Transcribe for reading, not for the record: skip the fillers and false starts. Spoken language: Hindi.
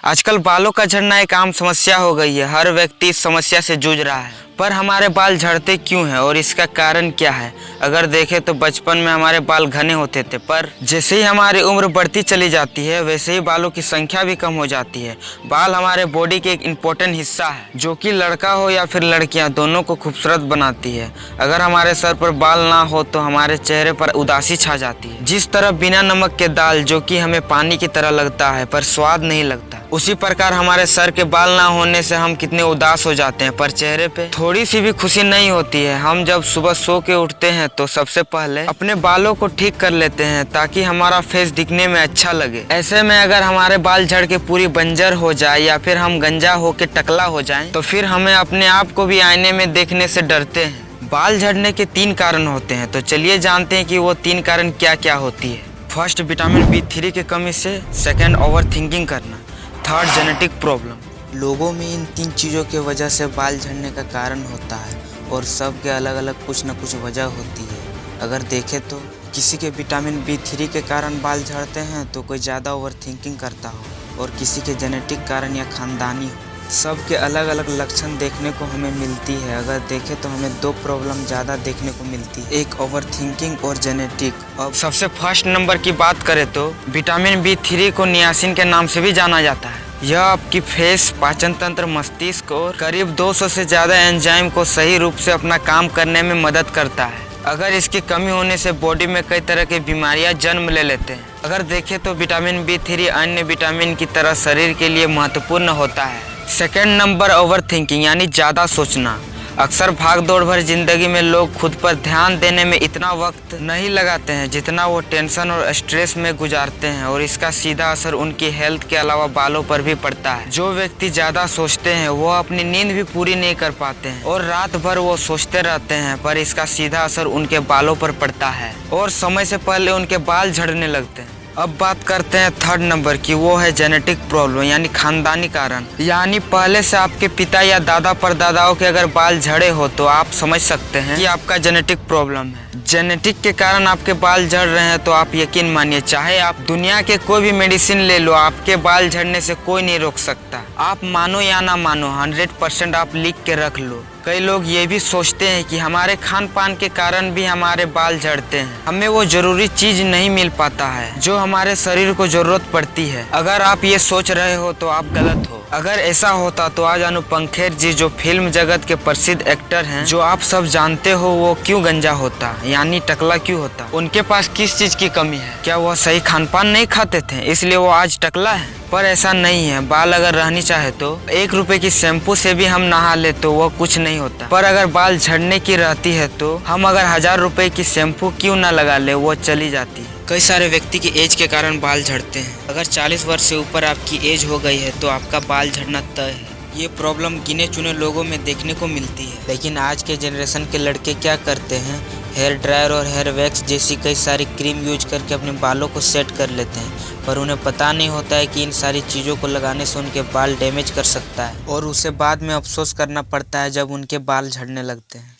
आजकल बालों का झड़ना एक आम समस्या हो गई है। हर व्यक्ति इस समस्या से जूझ रहा है। पर हमारे बाल झड़ते क्यों हैं और इसका कारण क्या है? अगर देखें तो बचपन में हमारे बाल घने होते थे, पर जैसे ही हमारी उम्र बढ़ती चली जाती है वैसे ही बालों की संख्या भी कम हो जाती है। बाल हमारे बॉडी के एक इम्पोर्टेंट हिस्सा है जो कि लड़का हो या फिर लड़कियां दोनों को खूबसूरत बनाती है। अगर हमारे सर पर बाल ना हो तो हमारे चेहरे पर उदासी छा जाती है। जिस तरह बिना नमक के दाल जो कि हमें पानी की तरह लगता है पर स्वाद नहीं लगता, उसी प्रकार हमारे सर के बाल ना होने से हम कितने उदास हो जाते हैं पर चेहरे पे थोड़ी सी भी खुशी नहीं होती है। हम जब सुबह सो के उठते हैं तो सबसे पहले अपने बालों को ठीक कर लेते हैं ताकि हमारा फेस दिखने में अच्छा लगे। ऐसे में अगर हमारे बाल झड़ के पूरी बंजर हो जाए या फिर हम गंजा होके टकला हो जाएं तो फिर हमें अपने आप को भी आईने में देखने से डरते हैं। बाल झड़ने के 3 कारण होते हैं, तो चलिए जानते हैं कि वो 3 कारण क्या क्या होती है। फर्स्ट, विटामिन B3 की कमी से। सेकेंड, ओवर थिंकिंग करना। Third, genetic problem. लोगों में इन 3 चीज़ों की वजह से बाल झड़ने का कारण होता है और सबके अलग अलग कुछ न कुछ वजह होती है। अगर देखें तो किसी के विटामिन B3 के कारण बाल झड़ते हैं तो कोई ज़्यादा ओवर थिंकिंग करता हो और किसी के जेनेटिक कारण या खानदानी हो। सबके अलग अलग लक्षण देखने को हमें मिलती है। अगर देखें तो हमें 2 प्रॉब्लम ज़्यादा देखने को मिलती है, एक ओवर थिंकिंग और जेनेटिक। अब सबसे फर्स्ट नंबर की बात करें तो विटामिन B3 को नियासिन के नाम से भी जाना जाता है। यह आपकी फेस, पाचन तंत्र, मस्तिष्क और करीब 200 से ज़्यादा एंजाइम को सही रूप से अपना काम करने में मदद करता है। अगर इसकी कमी होने से बॉडी में कई तरह की बीमारियां जन्म ले लेते हैं। अगर देखें तो विटामिन B3 अन्य विटामिन की तरह शरीर के लिए महत्वपूर्ण होता है। सेकेंड नंबर, ओवर थिंकिंग यानी ज़्यादा सोचना। अक्सर भाग दौड़ भर जिंदगी में लोग खुद पर ध्यान देने में इतना वक्त नहीं लगाते हैं जितना वो टेंशन और स्ट्रेस में गुजारते हैं और इसका सीधा असर उनकी हेल्थ के अलावा बालों पर भी पड़ता है। जो व्यक्ति ज़्यादा सोचते हैं वो अपनी नींद भी पूरी नहीं कर पाते हैं और रात भर वो सोचते रहते हैं, पर इसका सीधा असर उनके बालों पर पड़ता है और समय से पहले उनके बाल झड़ने लगते हैं। अब बात करते हैं थर्ड नंबर की, वो है जेनेटिक प्रॉब्लम यानी खानदानी कारण। यानी पहले से आपके पिता या दादा परदादाओं के अगर बाल झड़े हो तो आप समझ सकते हैं कि आपका जेनेटिक प्रॉब्लम है। जेनेटिक के कारण आपके बाल झड़ रहे हैं तो आप यकीन मानिए, चाहे आप दुनिया के कोई भी मेडिसिन ले लो, आपके बाल झड़ने से कोई नहीं रोक सकता। आप मानो या ना मानो, 100% आप लिख के रख लो। कई लोग ये भी सोचते हैं कि हमारे खान पान के कारण भी हमारे बाल झड़ते हैं। हमें वो जरूरी चीज नहीं मिल पाता है जो हमारे शरीर को जरूरत पड़ती है। अगर आप ये सोच रहे हो तो आप गलत हो। अगर ऐसा होता तो आज अनुपम खेर जी, जो फिल्म जगत के प्रसिद्ध एक्टर हैं, जो आप सब जानते हो, वो क्यों गंजा होता यानी टकला क्यों होता? उनके पास किस चीज की कमी है? क्या वह सही खान पान नहीं खाते थे इसलिए वो आज टकला है? पर ऐसा नहीं है। बाल अगर रहनी चाहे तो 1 रुपए की शैम्पू से भी हम नहा ले तो वो कुछ नहीं होता, पर अगर बाल झड़ने की रहती है तो हम अगर 1000 रुपए की शैम्पू क्यों ना लगा ले, वो चली जाती है। कई सारे व्यक्ति की एज के कारण बाल झड़ते हैं। अगर 40 वर्ष से ऊपर आपकी एज हो गई है तो आपका बाल झड़ना तय है। ये प्रॉब्लम गिने चुने लोगों में देखने को मिलती है, लेकिन आज के जनरेशन के लड़के क्या करते हैं, हेयर ड्रायर और हेयर वैक्स जैसी कई सारी क्रीम यूज करके अपने बालों को सेट कर लेते हैं, पर उन्हें पता नहीं होता है कि इन सारी चीज़ों को लगाने से उनके बाल डैमेज कर सकता है और उसे बाद में अफसोस करना पड़ता है जब उनके बाल झड़ने लगते हैं।